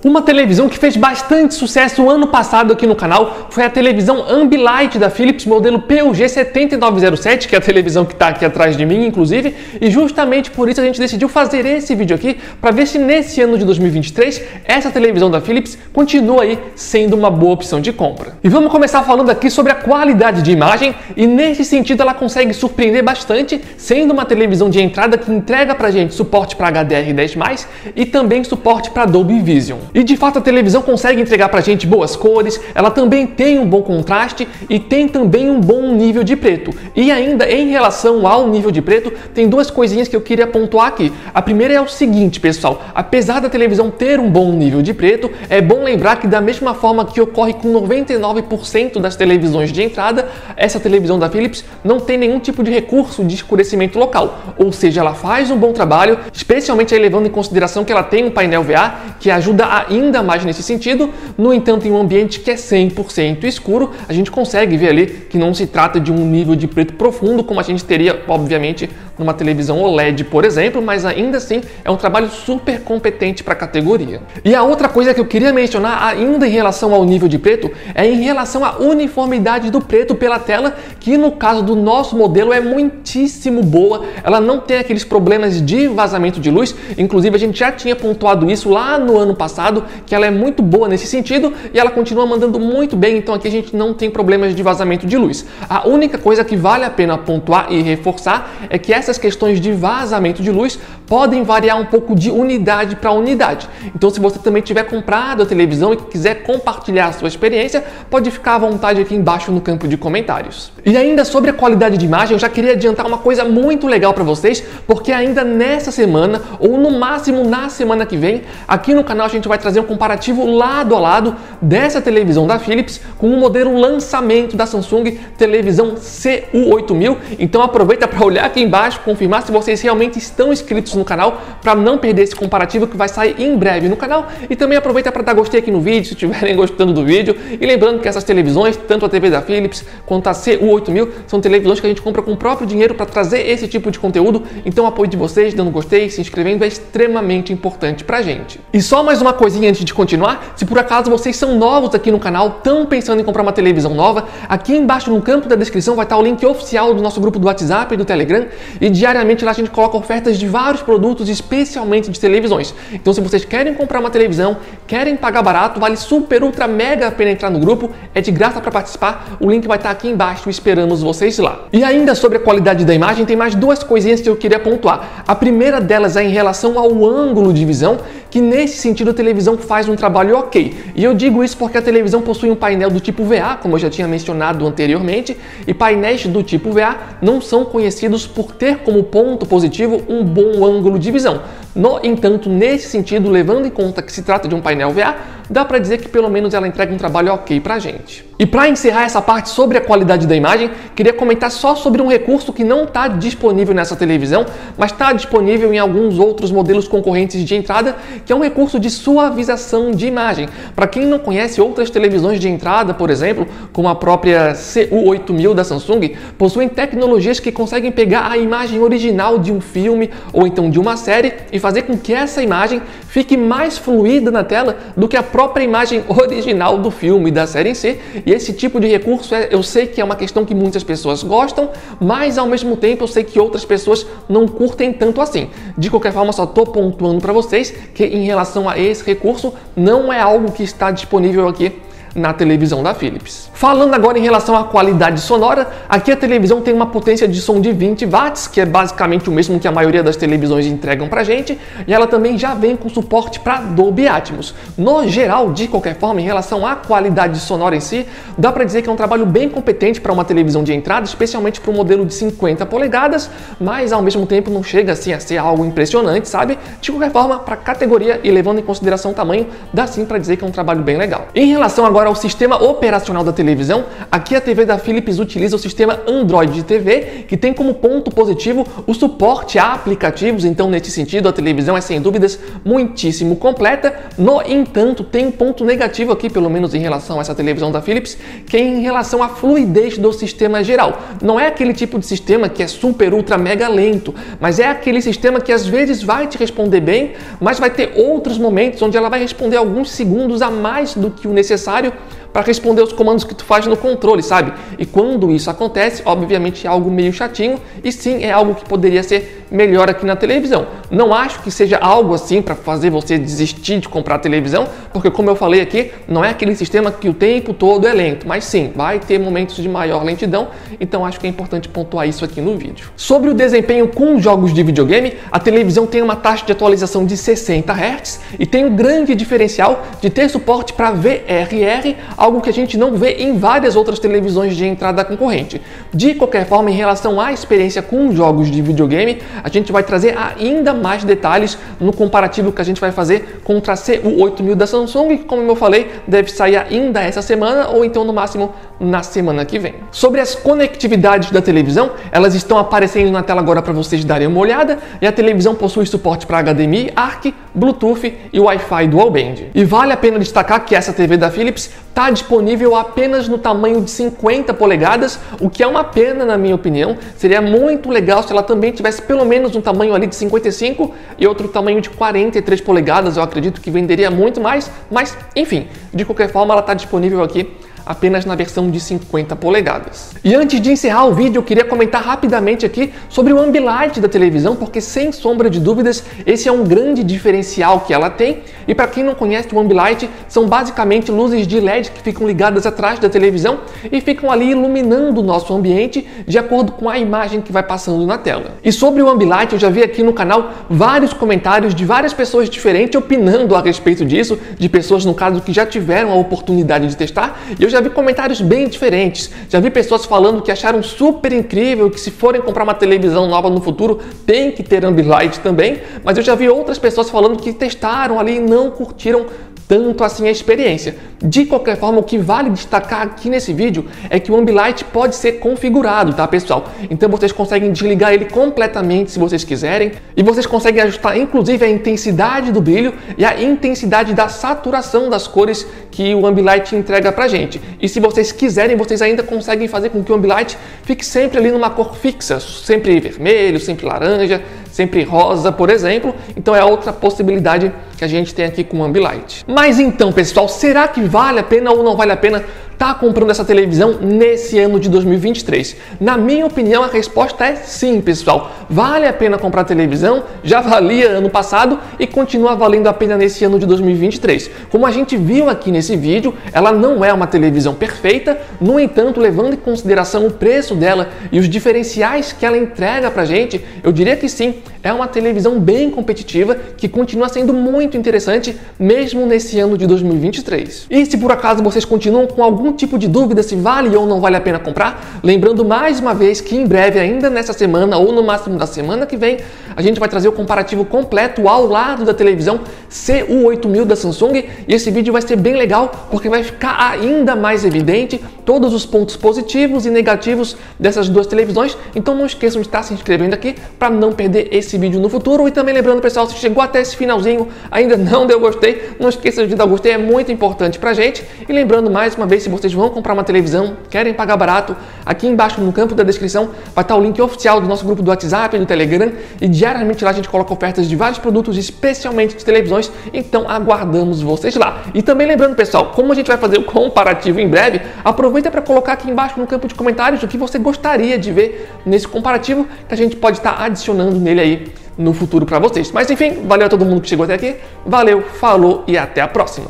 Uma televisão que fez bastante sucesso ano passado aqui no canal foi a televisão Ambilight da Philips, modelo PUG7907, que é a televisão que está aqui atrás de mim, inclusive, e justamente por isso a gente decidiu fazer esse vídeo aqui, para ver se nesse ano de 2023, essa televisão da Philips continua aí sendo uma boa opção de compra. E vamos começar falando aqui sobre a qualidade de imagem, e nesse sentido ela consegue surpreender bastante, sendo uma televisão de entrada que entrega pra gente suporte para HDR10+, e também suporte para Dolby Vision. E de fato a televisão consegue entregar pra gente boas cores, ela também tem um bom contraste e tem também um bom nível de preto. E ainda em relação ao nível de preto, tem duas coisinhas que eu queria pontuar aqui. A primeira é o seguinte, pessoal, apesar da televisão ter um bom nível de preto, é bom lembrar que da mesma forma que ocorre com 99% das televisões de entrada, essa televisão da Philips não tem nenhum tipo de recurso de escurecimento local, ou seja, ela faz um bom trabalho, especialmente aí levando em consideração que ela tem um painel VA que ajuda ainda mais nesse sentido. No entanto, em um ambiente que é 100% escuro, a gente consegue ver ali que não se trata de um nível de preto profundo como a gente teria, obviamente, numa televisão OLED, por exemplo, mas ainda assim é um trabalho super competente para a categoria. E a outra coisa que eu queria mencionar ainda em relação ao nível de preto é em relação à uniformidade do preto pela tela, que no caso do nosso modelo é muitíssimo boa, ela não tem aqueles problemas de vazamento de luz, inclusive a gente já tinha pontuado isso lá no ano passado, que ela é muito boa nesse sentido e ela continua mandando muito bem, então aqui a gente não tem problemas de vazamento de luz. A única coisa que vale a pena pontuar e reforçar é que essas questões de vazamento de luz podem variar um pouco de unidade para unidade. Então se você também tiver comprado a televisão e quiser compartilhar a sua experiência, pode ficar à vontade aqui embaixo no campo de comentários. E ainda sobre a qualidade de imagem, eu já queria adiantar uma coisa muito legal para vocês, porque ainda nessa semana, ou no máximo na semana que vem, aqui no canal a gente vai trazer um comparativo lado a lado dessa televisão da Philips com o modelo lançamento da Samsung, televisão CU8000. Então aproveita para olhar aqui embaixo, confirmar se vocês realmente estão inscritos no canal para não perder esse comparativo que vai sair em breve no canal. E também aproveita para dar gostei aqui no vídeo se estiverem gostando do vídeo. E lembrando que essas televisões, tanto a TV da Philips quanto a CU8000, são televisões que a gente compra com o próprio dinheiro para trazer esse tipo de conteúdo. Então o apoio de vocês, dando gostei, se inscrevendo é extremamente importante pra gente. E só mais uma coisinha antes de continuar, se por acaso vocês são novos aqui no canal, estão pensando em comprar uma televisão nova, aqui embaixo no campo da descrição vai estar o link oficial do nosso grupo do WhatsApp e do Telegram, e diariamente lá a gente coloca ofertas de vários produtos, especialmente de televisões. Então se vocês querem comprar uma televisão, querem pagar barato, vale super, ultra, mega a pena entrar no grupo, é de graça para participar, o link vai estar aqui embaixo, esperamos vocês lá. E ainda sobre a qualidade da imagem, tem mais duas coisinhas que eu queria pontuar. A primeira delas é em relação ao ângulo de visão, que nesse sentido a televisão faz um trabalho ok. E eu digo isso porque a televisão possui um painel do tipo VA, como eu já tinha mencionado anteriormente, e painéis do tipo VA não são conhecidos por ter como ponto positivo um bom ângulo de visão. No entanto, nesse sentido, levando em conta que se trata de um painel VA, dá para dizer que pelo menos ela entrega um trabalho ok pra gente. E para encerrar essa parte sobre a qualidade da imagem, queria comentar só sobre um recurso que não está disponível nessa televisão, mas está disponível em alguns outros modelos concorrentes de entrada, que é um recurso de suavização de imagem. Para quem não conhece outras televisões de entrada, por exemplo, como a própria CU8000 da Samsung, possuem tecnologias que conseguem pegar a imagem original de um filme ou então de uma série e fazer com que essa imagem fique mais fluida na tela do que a própria imagem original do filme e da série em si. E esse tipo de recurso, eu sei que é uma questão que muitas pessoas gostam, mas ao mesmo tempo eu sei que outras pessoas não curtem tanto assim. De qualquer forma, só estou pontuando para vocês que em relação a esse recurso, não é algo que está disponível aqui na televisão da Philips. Falando agora em relação à qualidade sonora, aqui a televisão tem uma potência de som de 20 watts, que é basicamente o mesmo que a maioria das televisões entregam pra gente, e ela também já vem com suporte para Dolby Atmos. No geral, de qualquer forma, em relação à qualidade sonora em si, dá pra dizer que é um trabalho bem competente para uma televisão de entrada, especialmente para o modelo de 50 polegadas, mas ao mesmo tempo não chega assim a ser algo impressionante, sabe? De qualquer forma, para a categoria e levando em consideração o tamanho, dá sim para dizer que é um trabalho bem legal. Em relação agora agora ao sistema operacional da televisão. Aqui a TV da Philips utiliza o sistema Android TV, que tem como ponto positivo o suporte a aplicativos, então nesse sentido a televisão é sem dúvidas muitíssimo completa. No entanto, tem um ponto negativo aqui, pelo menos em relação a essa televisão da Philips, que é em relação à fluidez do sistema geral. Não é aquele tipo de sistema que é super, ultra, mega lento, mas é aquele sistema que às vezes vai te responder bem, mas vai ter outros momentos onde ela vai responder alguns segundos a mais do que o necessário para responder os comandos que tu faz no controle, sabe? E quando isso acontece, obviamente é algo meio chatinho e sim, é algo que poderia ser melhor aqui na televisão. Não acho que seja algo assim para fazer você desistir de comprar a televisão, porque como eu falei aqui, não é aquele sistema que o tempo todo é lento, mas sim, vai ter momentos de maior lentidão, então acho que é importante pontuar isso aqui no vídeo. Sobre o desempenho com jogos de videogame, a televisão tem uma taxa de atualização de 60 Hz e tem um grande diferencial de ter suporte para VRR, algo que a gente não vê em várias outras televisões de entrada concorrente. De qualquer forma, em relação à experiência com jogos de videogame, a gente vai trazer ainda mais detalhes no comparativo que a gente vai fazer contra a CU8000 da Samsung, que, como eu falei, deve sair ainda essa semana ou então no máximo na semana que vem. Sobre as conectividades da televisão, elas estão aparecendo na tela agora para vocês darem uma olhada, e a televisão possui suporte para HDMI, ARC, Bluetooth e Wi-Fi Dual Band. E vale a pena destacar que essa TV da Philips está disponível apenas no tamanho de 50 polegadas, o que é uma pena na minha opinião. Seria muito legal se ela também tivesse pelo menos um tamanho ali de 55 e outro tamanho de 43 polegadas, eu acredito que venderia muito mais, mas enfim, de qualquer forma ela está disponível aqui apenas na versão de 50 polegadas. E antes de encerrar o vídeo, eu queria comentar rapidamente aqui sobre o Ambilight da televisão, porque sem sombra de dúvidas, esse é um grande diferencial que ela tem. E para quem não conhece, o Ambilight são basicamente luzes de LED que ficam ligadas atrás da televisão e ficam ali iluminando o nosso ambiente de acordo com a imagem que vai passando na tela. E sobre o Ambilight, eu já vi aqui no canal vários comentários de várias pessoas diferentes opinando a respeito disso, de pessoas, no caso, que já tiveram a oportunidade de testar, e eu já vi comentários bem diferentes. Já vi pessoas falando que acharam super incrível, que se forem comprar uma televisão nova no futuro, tem que ter Ambilight também, mas eu já vi outras pessoas falando que testaram ali e não curtiram tanto assim a experiência. De qualquer forma, o que vale destacar aqui nesse vídeo é que o Ambilight pode ser configurado, tá, pessoal? Então vocês conseguem desligar ele completamente se vocês quiserem, e vocês conseguem ajustar inclusive a intensidade do brilho e a intensidade da saturação das cores que o Ambilight entrega pra gente. E se vocês quiserem, vocês ainda conseguem fazer com que o Ambilight fique sempre ali numa cor fixa, sempre vermelho, sempre laranja, sempre rosa, por exemplo. Então é outra possibilidade que a gente tem aqui com o Ambilight. Mas então, pessoal, será que vale a pena ou não vale a pena tá comprando essa televisão nesse ano de 2023? Na minha opinião, a resposta é sim, pessoal. Vale a pena comprar a televisão, já valia ano passado e continua valendo a pena nesse ano de 2023. Como a gente viu aqui nesse vídeo, ela não é uma televisão perfeita, no entanto, levando em consideração o preço dela e os diferenciais que ela entrega pra gente, eu diria que sim, é uma televisão bem competitiva que continua sendo muito interessante mesmo nesse ano de 2023. E se por acaso vocês continuam com algum tipo de dúvida se vale ou não vale a pena comprar, lembrando mais uma vez que em breve, ainda nessa semana ou no máximo da semana que vem, a gente vai trazer o comparativo completo ao lado da televisão CU8000 da Samsung, e esse vídeo vai ser bem legal porque vai ficar ainda mais evidente todos os pontos positivos e negativos dessas duas televisões. Então não esqueçam de estar se inscrevendo aqui para não perder esse vídeo no futuro. E também lembrando, pessoal, se chegou até esse finalzinho, ainda não deu gostei, não esqueça de dar gostei, é muito importante pra gente. E lembrando mais uma vez, se vocês vão comprar uma televisão, querem pagar barato, aqui embaixo no campo da descrição vai estar o link oficial do nosso grupo do WhatsApp e do Telegram, e diariamente lá a gente coloca ofertas de vários produtos, especialmente de televisões, então aguardamos vocês lá. E também lembrando, pessoal, como a gente vai fazer o comparativo em breve, aproveita para colocar aqui embaixo no campo de comentários o que você gostaria de ver nesse comparativo, que a gente pode estar adicionando nele aí no futuro para vocês. Mas enfim, valeu a todo mundo que chegou até aqui, valeu, falou e até a próxima!